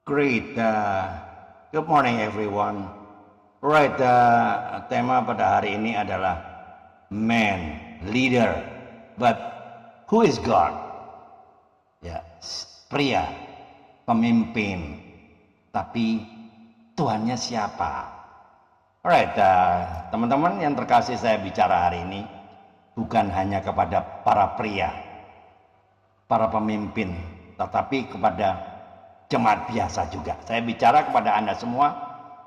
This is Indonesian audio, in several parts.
Great. Good morning everyone. Right, tema pada hari ini adalah man, leader, but who is God? Ya, pria, pemimpin, tapi Tuhannya siapa? Alright, teman-teman yang terkasih, saya bicara hari ini bukan hanya kepada para pria, para pemimpin, tetapi kepada jemaat biasa juga. Saya bicara kepada Anda semua,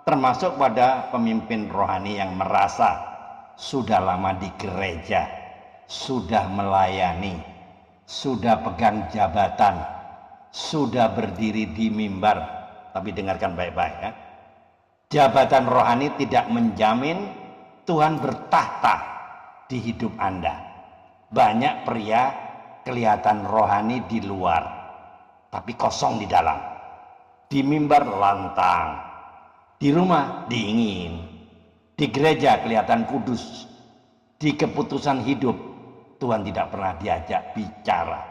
termasuk pada pemimpin rohani yang merasa sudah lama di gereja, sudah melayani, sudah pegang jabatan, sudah berdiri di mimbar. Tapi dengarkan baik-baik ya. Jabatan rohani tidak menjamin Tuhan bertahta di hidup Anda. Banyak pria kelihatan rohani di luar, tapi kosong di dalam. Di mimbar lantang, di rumah dingin, di gereja kelihatan kudus, di keputusan hidup Tuhan tidak pernah diajak bicara.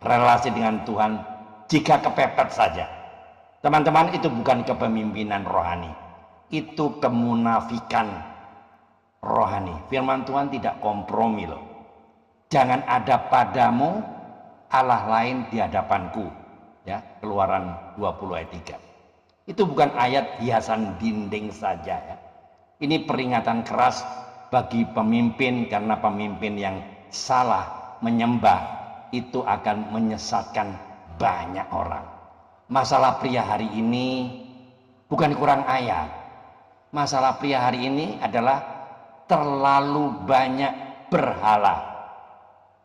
Relasi dengan Tuhan jika kepepet saja. Teman-teman, itu bukan kepemimpinan rohani, itu kemunafikan rohani. Firman Tuhan tidak kompromi loh. Jangan ada padamu Allah lain di hadapanku. Ya, Keluaran 20 ayat 3. Itu bukan ayat hiasan dinding saja ya. Ini peringatan keras bagi pemimpin, karena pemimpin yang salah menyembah itu akan menyesatkan banyak orang. Masalah pria hari ini bukan kurang ayat. Masalah pria hari ini adalah terlalu banyak berhala.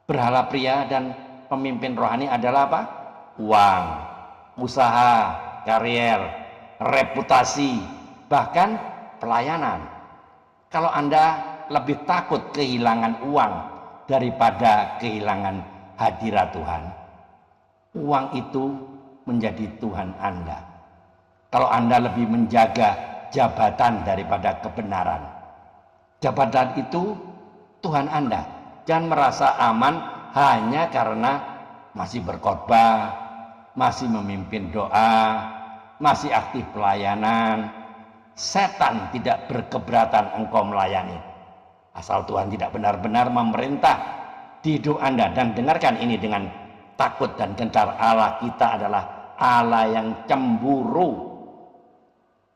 Berhala pria dan pemimpin rohani adalah apa? Uang, usaha, karier, reputasi, bahkan pelayanan. Kalau Anda lebih takut kehilangan uang daripada kehilangan hadirat Tuhan, uang itu menjadi Tuhan Anda. Kalau Anda lebih menjaga jabatan daripada kebenaran, jabatan itu Tuhan Anda. Jangan merasa aman hanya karena masih berkhotbah, masih memimpin doa, masih aktif pelayanan. Setan tidak berkeberatan engkau melayani, asal Tuhan tidak benar-benar memerintah di hidup Anda. Dan dengarkan ini dengan takut dan gentar, Allah kita adalah Allah yang cemburu.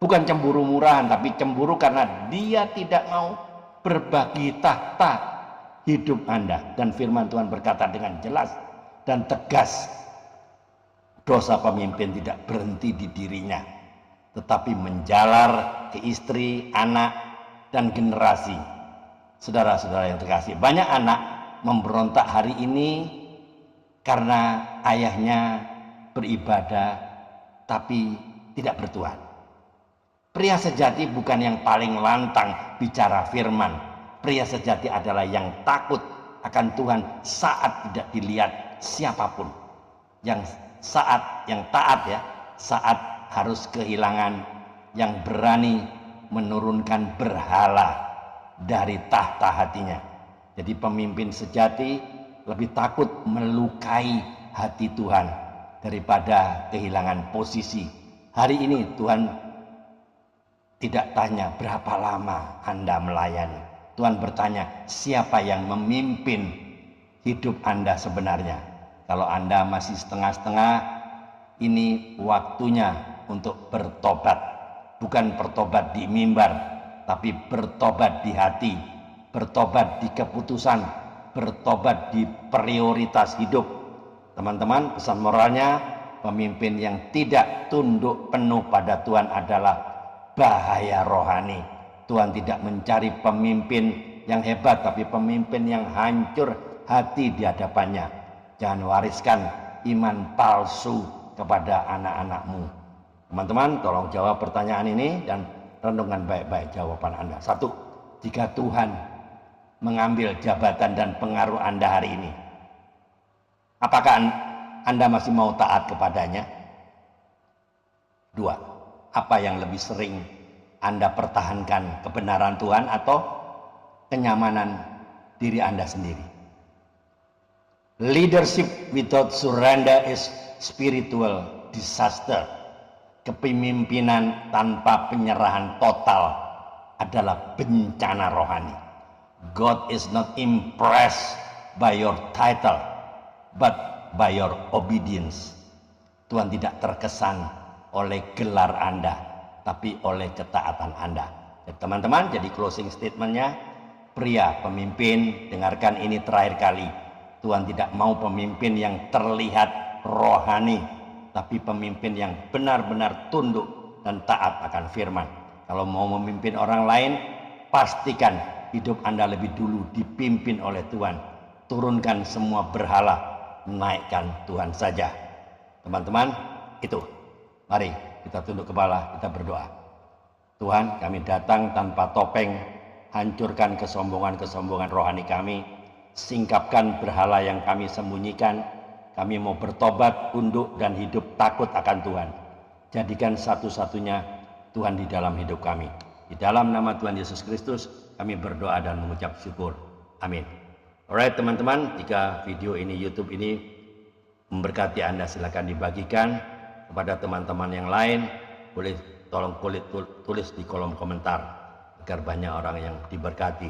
Bukan cemburu murahan, tapi cemburu karena Dia tidak mau berbagi tahta hidup Anda. Dan firman Tuhan berkata dengan jelas dan tegas, dosa pemimpin tidak berhenti di dirinya, tetapi menjalar ke istri, anak, dan generasi. Saudara-saudara yang terkasih, banyak anak memberontak hari ini karena ayahnya beribadah tapi tidak bertuhan. Pria sejati bukan yang paling lantang bicara firman. Pria sejati adalah yang takut akan Tuhan saat tidak dilihat siapapun. Yang taat ya, saat harus kehilangan, yang berani menurunkan berhala dari tahta hatinya. Jadi pemimpin sejati lebih takut melukai hati Tuhan daripada kehilangan posisi. Hari ini Tuhan tidak tanya berapa lama Anda melayani. Tuhan bertanya, siapa yang memimpin hidup Anda sebenarnya? Kalau Anda masih setengah-setengah, ini waktunya untuk bertobat. Bukan bertobat di mimbar, tapi bertobat di hati, bertobat di keputusan, bertobat di prioritas hidup. Teman-teman, pesan moralnya, pemimpin yang tidak tunduk penuh pada Tuhan adalah bahaya rohani. Tuhan tidak mencari pemimpin yang hebat, tapi pemimpin yang hancur hati di hadapannya. Jangan wariskan iman palsu kepada anak-anakmu. Teman-teman, tolong jawab pertanyaan ini dan renungkan baik-baik jawaban Anda. 1. Jika Tuhan mengambil jabatan dan pengaruh Anda hari ini, apakah Anda masih mau taat kepadanya? 2. Apa yang lebih sering Anda pertahankan, kebenaran Tuhan atau kenyamanan diri Anda sendiri? Leadership without surrender is spiritual disaster. kepemimpinan tanpa penyerahan total adalah bencana rohani. God is not impressed by your title, but by your obedience. Tuhan tidak terkesan oleh gelar Anda, tapi oleh ketaatan Anda. Jadi, teman-teman, jadi closing statementnya, pria pemimpin, dengarkan ini terakhir kali. Tuhan tidak mau pemimpin yang terlihat rohani, tapi pemimpin yang benar-benar tunduk dan taat akan firman. Kalau mau memimpin orang lain, pastikan hidup Anda lebih dulu dipimpin oleh Tuhan. Turunkan semua berhala, naikkan Tuhan saja. Teman-teman, itu. Mari kita tunduk kepala, kita berdoa. Tuhan, kami datang tanpa topeng, hancurkan kesombongan-kesombongan rohani kami, singkapkan berhala yang kami sembunyikan. Kami mau bertobat, tunduk dan hidup takut akan Tuhan. Jadikan satu-satunya Tuhan di dalam hidup kami. Di dalam nama Tuhan Yesus Kristus, kami berdoa dan mengucap syukur. Amin. Alright teman-teman, jika video ini, YouTube ini memberkati Anda, silakan dibagikan kepada teman-teman yang lain. Boleh tolong tulis di kolom komentar agar banyak orang yang diberkati.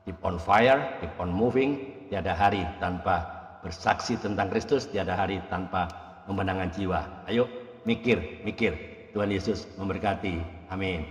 Keep on fire, keep on moving. Tiada hari tanpa bersaksi tentang Kristus, tiada hari tanpa kemenangan jiwa. Ayo mikir. Tuhan Yesus memberkati. Amin.